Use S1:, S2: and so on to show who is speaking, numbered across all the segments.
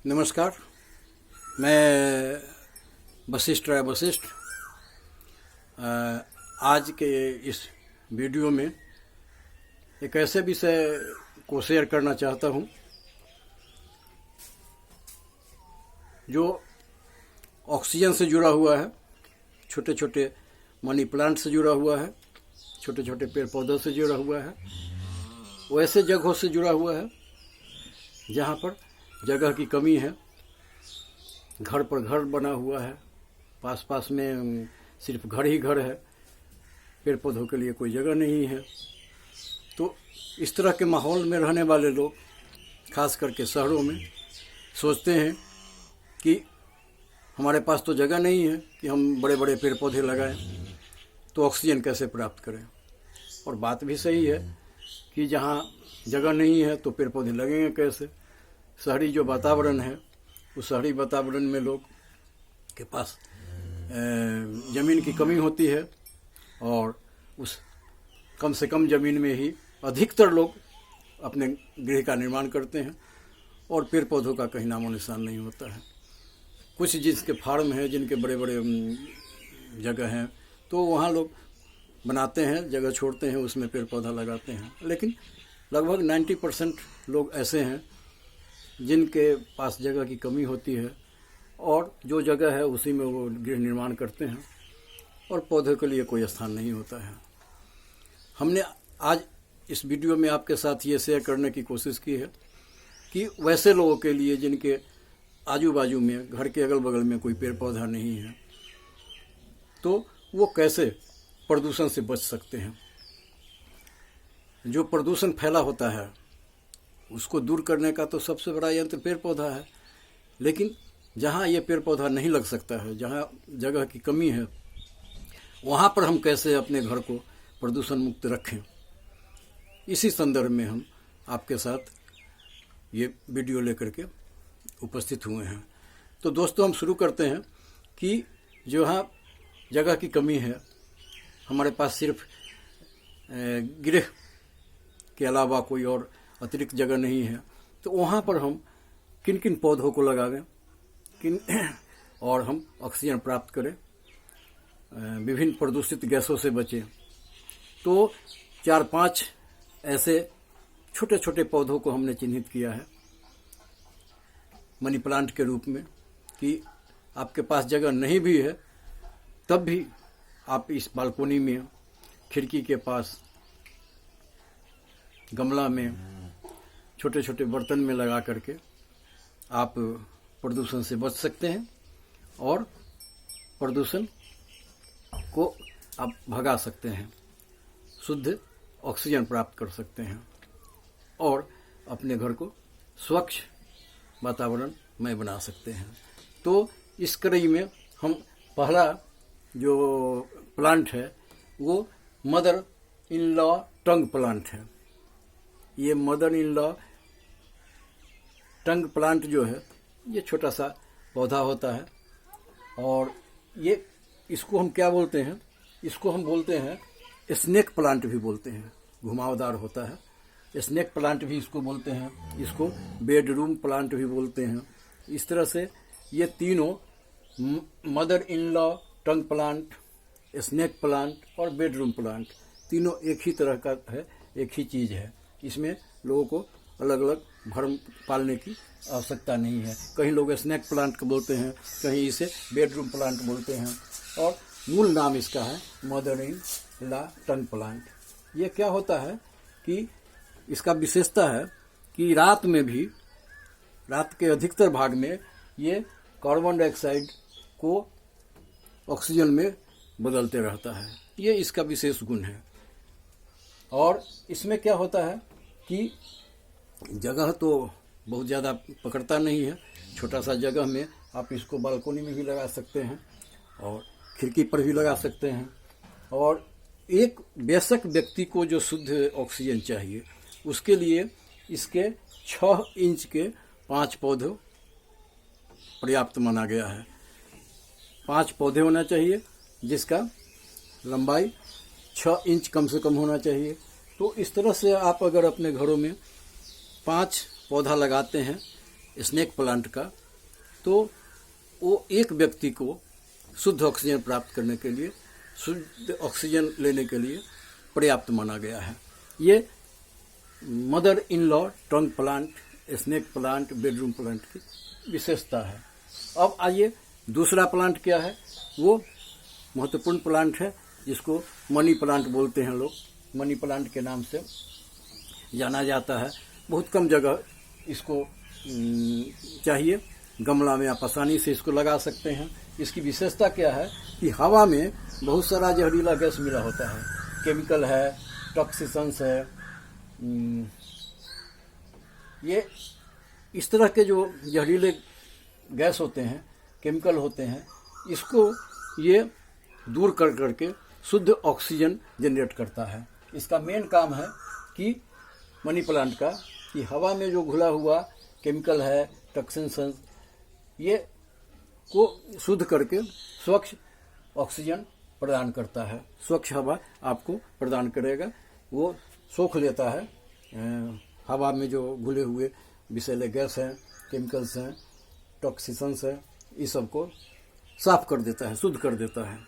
S1: नमस्कार, मैं वशिष्ठ राय वशिष्ठ आज के इस वीडियो में एक ऐसे विषय को शेयर करना चाहता हूं जो ऑक्सीजन से जुड़ा हुआ है, छोटे छोटे मनी प्लांट से जुड़ा हुआ है, छोटे छोटे पेड़ पौधों से जुड़ा हुआ है, वैसे जगहों से जुड़ा हुआ है जहाँ पर जगह की कमी है। घर पर घर बना हुआ है, पास पास में सिर्फ घर ही घर है, पेड़ पौधों के लिए कोई जगह नहीं है। तो इस तरह के माहौल में रहने वाले लोग, खास करके शहरों में, सोचते हैं कि हमारे पास तो जगह नहीं है कि हम बड़े बड़े पेड़ पौधे लगाएं, तो ऑक्सीजन कैसे प्राप्त करें। और बात भी सही है कि जहाँ जगह नहीं है तो पेड़ पौधे लगेंगे कैसे। शहरी जो वातावरण है, उस शहरी वातावरण में लोग के पास ज़मीन की कमी होती है और उस कम से कम ज़मीन में ही अधिकतर लोग अपने गृह का निर्माण करते हैं और पेड़ पौधों का कहीं नामो निशान नहीं होता है। कुछ जिसके फार्म हैं, जिनके बड़े बड़े जगह हैं, तो वहाँ लोग बनाते हैं, जगह छोड़ते हैं, उसमें पेड़ पौधा लगाते हैं। लेकिन लगभग 90% लोग ऐसे हैं जिनके पास जगह की कमी होती है और जो जगह है उसी में वो गृह निर्माण करते हैं और पौधे के लिए कोई स्थान नहीं होता है। हमने आज इस वीडियो में आपके साथ ये शेयर करने की कोशिश की है कि वैसे लोगों के लिए जिनके आजू बाजू में, घर के अगल बगल में कोई पेड़ पौधा नहीं है, तो वो कैसे प्रदूषण से बच सकते हैं। जो प्रदूषण फैला होता है उसको दूर करने का तो सबसे बड़ा यंत्र पेड़ पौधा है। लेकिन जहाँ ये पेड़ पौधा नहीं लग सकता है, जहाँ जगह की कमी है, वहाँ पर हम कैसे अपने घर को प्रदूषण मुक्त रखें, इसी संदर्भ में हम आपके साथ ये वीडियो लेकर के उपस्थित हुए हैं। तो दोस्तों, हम शुरू करते हैं कि जहाँ जगह की कमी है, हमारे पास सिर्फ गृह के अलावा कोई और अतिरिक्त जगह नहीं है, तो वहाँ पर हम किन किन पौधों को लगावें, और हम ऑक्सीजन प्राप्त करें, विभिन्न प्रदूषित गैसों से बचें। तो 4-5 ऐसे छोटे छोटे पौधों को हमने चिन्हित किया है मनी प्लांट के रूप में कि आपके पास जगह नहीं भी है तब भी आप इस बालकोनी में, खिड़की के पास, गमला में, छोटे छोटे बर्तन में लगा करके आप प्रदूषण से बच सकते हैं और प्रदूषण को आप भगा सकते हैं, शुद्ध ऑक्सीजन प्राप्त कर सकते हैं और अपने घर को स्वच्छ वातावरण में बना सकते हैं। तो इस कड़ी में हम पहला जो प्लांट है वो mother in law tongue plant है। ये mother in law tongue plant जो है, ये छोटा सा पौधा होता है और ये, इसको हम क्या बोलते हैं, इसको हम बोलते हैं स्नेक प्लांट भी बोलते हैं, घुमावदार होता है। स्नेक प्लांट भी इसको बोलते हैं, इसको बेडरूम प्लांट भी बोलते हैं। इस तरह से ये तीनों, mother in law tongue plant, snake plant और बेडरूम प्लांट, तीनों एक ही तरह का है, एक ही चीज़ है। इसमें लोगों को अलग अलग भरम पालने की आवश्यकता नहीं है। कहीं लोग स्नेक प्लांट को बोलते हैं, कहीं इसे बेडरूम प्लांट बोलते हैं और मूल नाम इसका है mother in law tongue plant. ये क्या होता है कि इसका विशेषता है कि रात में भी, रात के अधिकतर भाग में ये कार्बन डाइऑक्साइड को ऑक्सीजन में बदलते रहता है। ये इसका विशेष गुण है। और इसमें क्या होता है कि जगह तो बहुत ज़्यादा पकड़ता नहीं है, छोटा सा जगह में आप इसको बालकोनी में भी लगा सकते हैं और खिड़की पर भी लगा सकते हैं। और एक वयस्क व्यक्ति को जो शुद्ध ऑक्सीजन चाहिए, उसके लिए इसके 6 इंच के 5 पौधे पर्याप्त माना गया है। 5 पौधे होना चाहिए जिसका लंबाई 6 इंच कम से कम होना चाहिए। तो इस तरह से आप अगर अपने घरों में 5 पौधा लगाते हैं स्नेक प्लांट का, तो वो एक व्यक्ति को शुद्ध ऑक्सीजन प्राप्त करने के लिए, शुद्ध ऑक्सीजन लेने के लिए पर्याप्त माना गया है। ये mother in law tongue plant, snake plant, bedroom plant की विशेषता है। अब आइए दूसरा प्लांट क्या है, वो महत्वपूर्ण प्लांट है जिसको मनी प्लांट बोलते हैं लोग। मनी प्लांट के नाम से जाना जाता है। बहुत कम जगह इसको चाहिए, गमला में आप आसानी से इसको लगा सकते हैं। इसकी विशेषता क्या है कि हवा में बहुत सारा जहरीला गैस मिला होता है, केमिकल है, टॉक्सिसंस है। ये इस तरह के जो जहरीले गैस होते हैं, केमिकल होते हैं, इसको ये दूर कर करके शुद्ध ऑक्सीजन जनरेट करता है। इसका मेन काम है कि मनी प्लांट का, कि हवा में जो घुला हुआ केमिकल है, टॉक्सिन्स, ये को शुद्ध करके स्वच्छ ऑक्सीजन प्रदान करता है। स्वच्छ हवा आपको प्रदान करेगा। वो सोख लेता है हवा में जो घुले हुए विषैले गैस हैं, केमिकल्स हैं, टॉक्सिसंस हैं, इस सब को साफ कर देता है, शुद्ध कर देता है।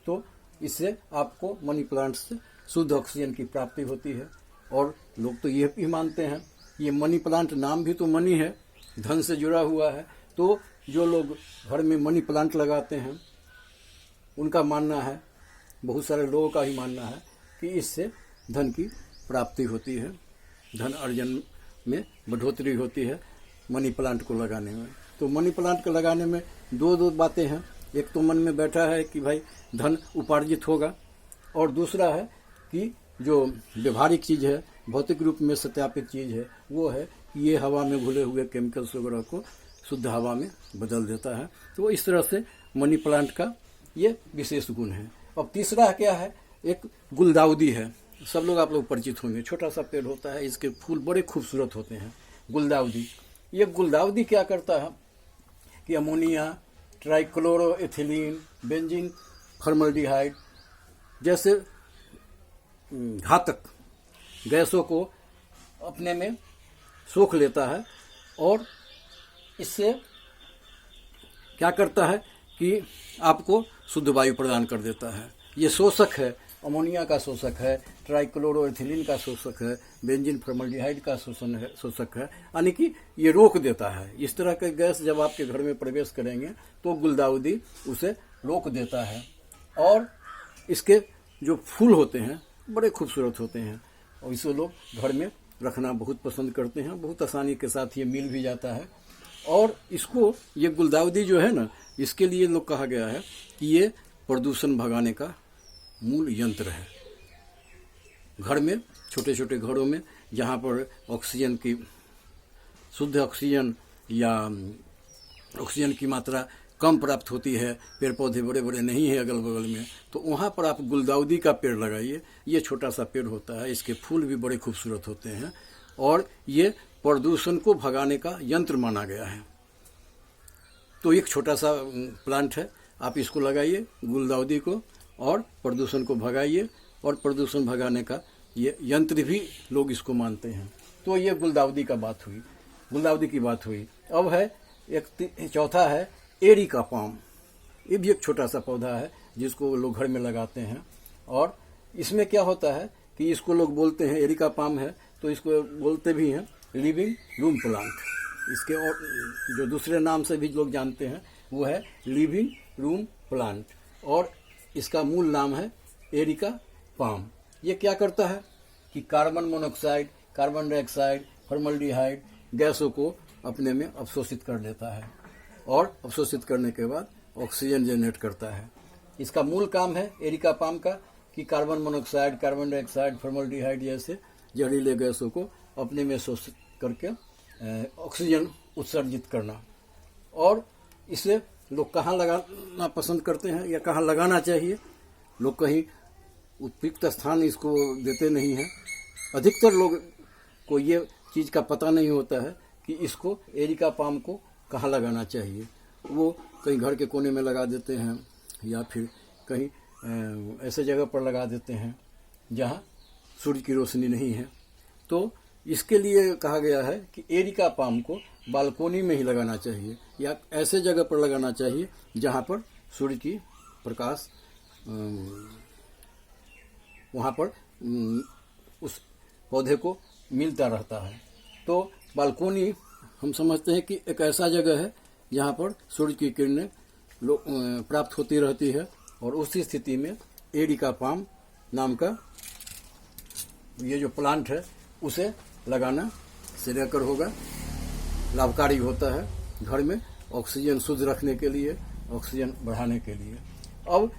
S1: तो इससे आपको मनी प्लांट से शुद्ध ऑक्सीजन की प्राप्ति होती है। और लोग तो ये भी मानते हैं, ये मनी प्लांट नाम भी तो मनी है, धन से जुड़ा हुआ है। तो जो लोग घर में मनी प्लांट लगाते हैं, उनका मानना है, बहुत सारे लोगों का ही मानना है कि इससे धन की प्राप्ति होती है, धन अर्जन में बढ़ोतरी होती है मनी प्लांट को लगाने में। तो मनी प्लांट को लगाने में दो बातें हैं। एक तो मन में बैठा है कि भाई धन उपार्जित होगा, और दूसरा है कि जो व्यवहारिक चीज़ है, भौतिक रूप में सत्यापित चीज़ है, वो है कि ये हवा में घुले हुए केमिकल्स वगैरह को शुद्ध हवा में बदल देता है। तो इस तरह से मनी प्लांट का ये विशेष गुण है। अब तीसरा क्या है, एक गुलदाउदी है। सब लोग, आप लोग परिचित होंगे, छोटा सा पेड़ होता है, इसके फूल बड़े खूबसूरत होते हैं, गुलदाउदी। ये गुलदाउदी क्या करता है कि अमोनिया, ट्राइक्लोरोएथिलीन, बेंजीन फॉर्मल्डिहाइड जैसे घातक गैसों को अपने में सोख लेता है, और इससे क्या करता है कि आपको शुद्ध वायु प्रदान कर देता है। ये शोषक है, अमोनिया का शोषक है, ट्राइक्लोरोएथिलीन का शोषक है, बेंजीन फॉर्मल्डिहाइड का शोषक है, यानी कि ये रोक देता है। इस तरह के गैस जब आपके घर में प्रवेश करेंगे तो गुलदाउदी उसे रोक देता है। और इसके जो फूल होते हैं बड़े खूबसूरत होते हैं, और इसे लोग घर में रखना बहुत पसंद करते हैं। बहुत आसानी के साथ ये मिल भी जाता है। और इसको, ये गुलदाउदी जो है ना, इसके लिए लोग कहा गया है कि ये प्रदूषण भगाने का मूल यंत्र है। घर में, छोटे छोटे घरों में जहाँ पर ऑक्सीजन की, शुद्ध ऑक्सीजन या ऑक्सीजन की मात्रा कम प्राप्त होती है, पेड़ पौधे बड़े बड़े नहीं है अगल बगल में, तो वहाँ पर आप गुलदाउदी का पेड़ लगाइए। ये छोटा सा पेड़ होता है, इसके फूल भी बड़े खूबसूरत होते हैं, और ये प्रदूषण को भगाने का यंत्र माना गया है। तो एक छोटा सा प्लांट है, आप इसको लगाइए, गुलदाउदी को, और प्रदूषण को भगाइए, और प्रदूषण भगाने का ये यंत्र भी लोग इसको मानते हैं। तो ये गुलदाउदी का बात हुई, गुलदाउदी की बात हुई। अब है एक चौथा है एरिका पाम। ये भी एक छोटा सा पौधा है जिसको लोग घर में लगाते हैं। और इसमें क्या होता है कि इसको लोग बोलते हैं, एरिका पाम है तो इसको बोलते भी हैं लिविंग रूम प्लांट। इसके और जो दूसरे नाम से भी लोग जानते हैं वो है लिविंग रूम प्लांट, और इसका मूल नाम है एरिका पाम। ये क्या करता है कि carbon monoxide, carbon dioxide, formaldehyde गैसों को अपने में अवशोषित कर लेता है, और अवशोषित करने के बाद ऑक्सीजन जनरेट करता है। इसका मूल काम है एरिका पाम का कि carbon monoxide, carbon dioxide, formaldehyde जैसे जहरीले गैसों को अपने में शोषित करके ऑक्सीजन उत्सर्जित करना। और इसे लोग कहाँ लगाना पसंद करते हैं या कहाँ लगाना चाहिए, लोग कहीं उपयुक्त स्थान इसको देते नहीं हैं। अधिकतर लोग को ये चीज़ का पता नहीं होता है कि इसको, एरिका पाम को कहाँ लगाना चाहिए। वो कहीं घर के कोने में लगा देते हैं, या फिर कहीं ऐसे जगह पर लगा देते हैं जहाँ सूर्य की रोशनी नहीं है। तो इसके लिए कहा गया है कि एरिका पाम को बालकोनी में ही लगाना चाहिए या ऐसे जगह पर लगाना चाहिए जहाँ पर सूर्य की प्रकाश वहाँ पर उस पौधे को मिलता रहता है। तो बालकोनी हम समझते हैं कि एक ऐसा जगह है जहाँ पर सूर्य की किरणें प्राप्त होती रहती है, और उसी स्थिति में एरिका पाम नाम का ये जो प्लांट है उसे लगाना श्रेयस्कर होगा, लाभकारी होता है घर में ऑक्सीजन शुद्ध रखने के लिए, ऑक्सीजन बढ़ाने के लिए। अब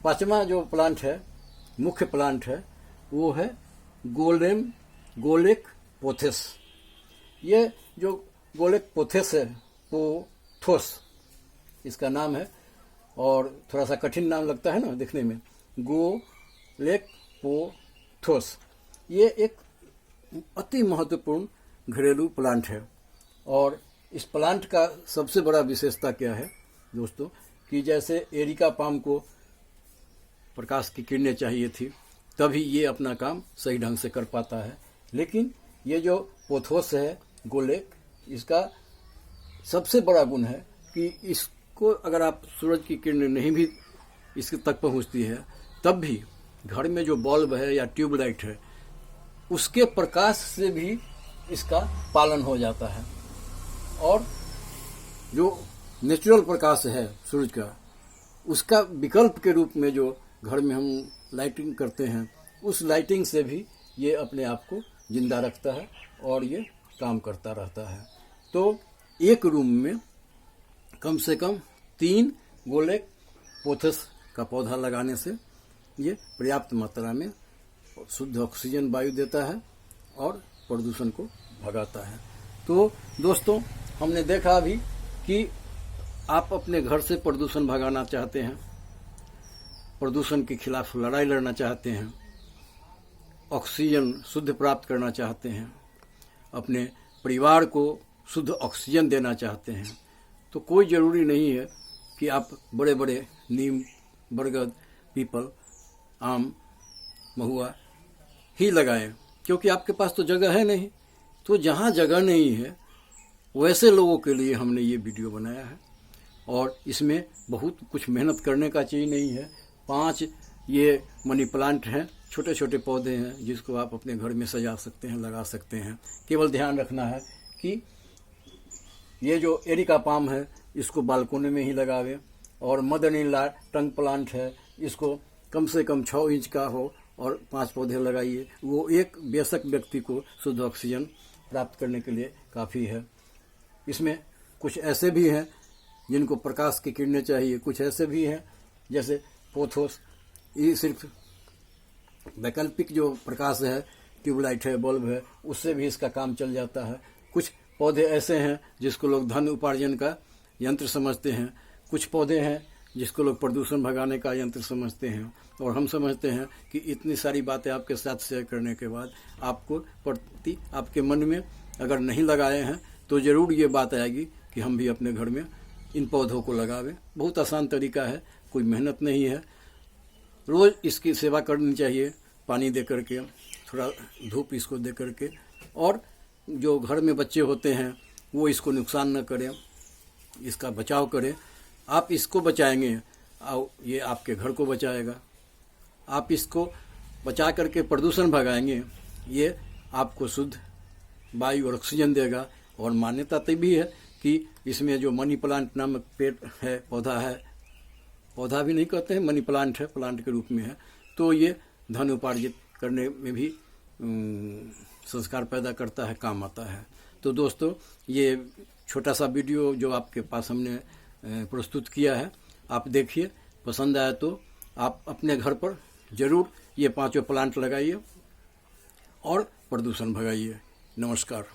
S1: पांचवा जो प्लांट है, मुख्य प्लांट है, वो है गोलेक पोथेस। ये जो गोलेक पोथेस है, पोथोस इसका नाम है, और थोड़ा सा कठिन नाम लगता है ना देखने में, गोलेक पोथोस। ये एक अति महत्वपूर्ण घरेलू प्लांट है, और इस प्लांट का सबसे बड़ा विशेषता क्या है दोस्तों, कि जैसे एरिका पाम को प्रकाश की किरणें चाहिए थी, तभी ये अपना काम सही ढंग से कर पाता है। लेकिन ये जो पोथोस है गोलेक, इसका सबसे बड़ा गुण है कि इसको अगर आप सूरज की किरणें नहीं भी इसके तक पहुंचती है, तब भी घर में जो बल्ब है या ट्यूबलाइट है उसके प्रकाश से भी इसका पालन हो जाता है। और जो नेचुरल प्रकाश है सूरज का, उसका विकल्प के रूप में जो घर में हम लाइटिंग करते हैं, उस लाइटिंग से भी ये अपने आप को जिंदा रखता है और ये काम करता रहता है। तो एक रूम में कम से कम 3 गोलेक पोथोस का पौधा लगाने से ये पर्याप्त मात्रा में शुद्ध ऑक्सीजन वायु देता है और प्रदूषण को भगाता है। तो दोस्तों, हमने देखा अभी कि आप अपने घर से प्रदूषण भगाना चाहते हैं, प्रदूषण के खिलाफ लड़ाई लड़ना चाहते हैं, ऑक्सीजन शुद्ध प्राप्त करना चाहते हैं, अपने परिवार को शुद्ध ऑक्सीजन देना चाहते हैं, तो कोई ज़रूरी नहीं है कि आप बड़े बड़े नीम, बरगद, पीपल, आम, महुआ ही लगाएं, क्योंकि आपके पास तो जगह है नहीं। तो जहाँ जगह नहीं है वैसे लोगों के लिए हमने ये वीडियो बनाया है, और इसमें बहुत कुछ मेहनत करने का चीज़ नहीं है। 5 ये मनी प्लांट हैं, छोटे छोटे पौधे हैं जिसको आप अपने घर में सजा सकते हैं, लगा सकते हैं। केवल ध्यान रखना है कि ये जो एरिका पाम है इसको बालकोनी में ही लगावें, और mother in law tongue plant है, इसको कम से कम 6 इंच का हो और 5 पौधे लगाइए। वो एक वयस्क व्यक्ति को शुद्ध ऑक्सीजन प्राप्त करने के लिए काफ़ी है। इसमें कुछ ऐसे भी हैं जिनको प्रकाश की किरणें चाहिए, कुछ ऐसे भी हैं जैसे पोथोस, ये सिर्फ वैकल्पिक जो प्रकाश है, ट्यूबलाइट है, बल्ब है, उससे भी इसका काम चल जाता है। कुछ पौधे ऐसे हैं जिसको लोग धन उपार्जन का यंत्र समझते हैं, कुछ पौधे हैं जिसको लोग प्रदूषण भगाने का यंत्र समझते हैं। और हम समझते हैं कि इतनी सारी बातें आपके साथ शेयर करने के बाद आपको प्रति आपके मन में अगर नहीं लगाए हैं तो ज़रूर ये बात आएगी कि हम भी अपने घर में इन पौधों को लगावें। बहुत आसान तरीका है, कोई मेहनत नहीं है। रोज़ इसकी सेवा करनी चाहिए, पानी दे करके, थोड़ा धूप इसको दे करके, और जो घर में बच्चे होते हैं वो इसको नुकसान न करें, इसका बचाव करें। आप इसको बचाएंगे और ये आपके घर को बचाएगा। आप इसको बचा करके प्रदूषण भगाएंगे, ये आपको शुद्ध वायु और ऑक्सीजन देगा। और मान्यता तभी है कि इसमें जो मनी प्लांट नामक पेड़ है, पौधा है, पौधा भी नहीं कहते हैं, मनी प्लांट है, प्लांट के रूप में है, तो ये धन उपार्जित करने में भी संस्कार पैदा करता है, काम आता है। तो दोस्तों, ये छोटा सा वीडियो जो आपके पास हमने प्रस्तुत किया है, आप देखिए, पसंद आया तो आप अपने घर पर जरूर ये 5 प्लांट लगाइए और प्रदूषण भगाइए। नमस्कार।